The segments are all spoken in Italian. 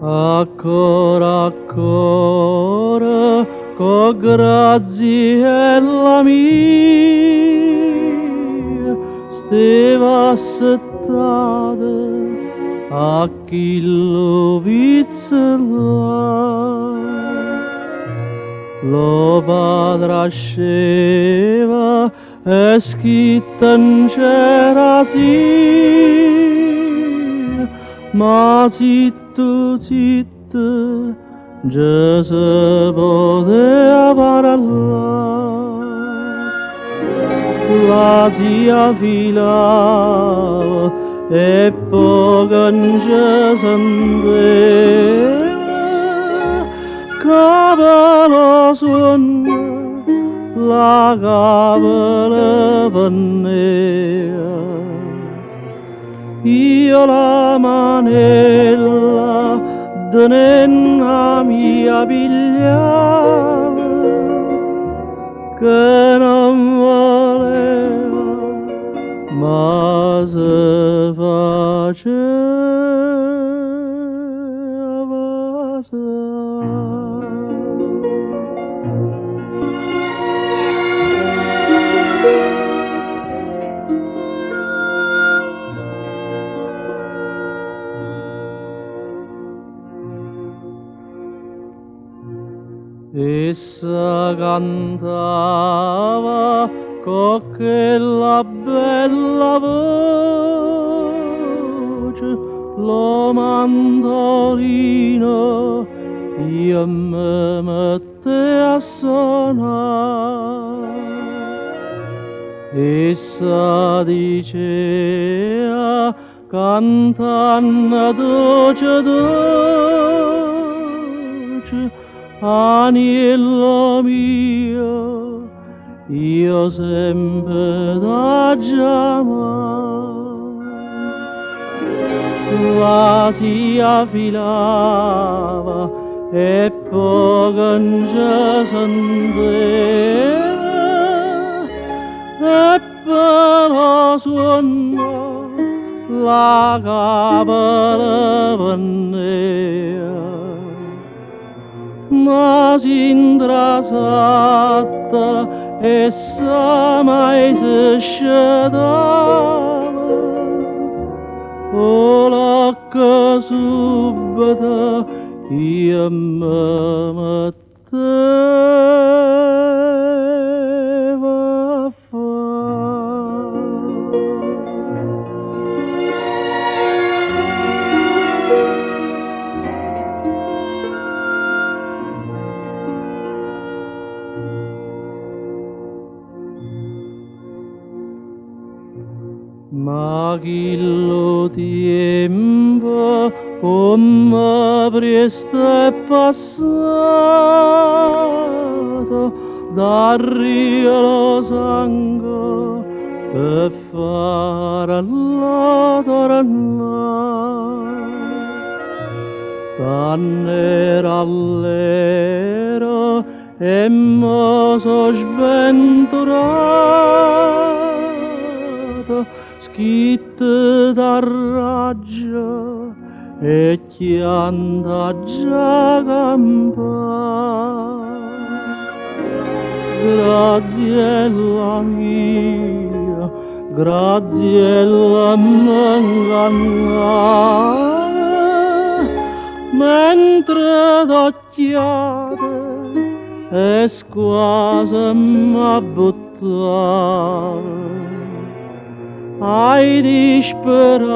Ancora, con graziella mia, steva assettata a chi lo vizzella. Lo padre sceva e scritta in c'era sì, ma zitto, zitto, già se poteva parlare. La zia filava e poco non ci sentiva, cavolo suona, la cavola pannea. Io la manella donna mia pigliava, che non voleva, ma se faceva passare. Essa cantava con quella bella voce, lo mandolino io mi mette a suonare. Essa diceva cantando dolce dolce, agnello mio, io sempre da chiamare. La zia filava e poco non ci sentiva, e però suona la cavola pannea. Ma s'intrasatta e sa mai si sciatava, o l'acqua subito io mi metteva a fare. Ma chi lo tempo come presto è passato, dal rio lo sangue per fare la tornare. T'annera all'ero e mo so sventurato, schitte da raggio e chianta già campare. Graziella mia, graziella m'ingannava, mentre d'occhiate e quasi m'abbuttava. Hai disperato,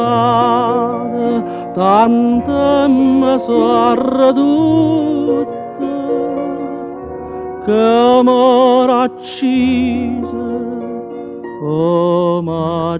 tanto mi so arreduta, che amor accise omaggiava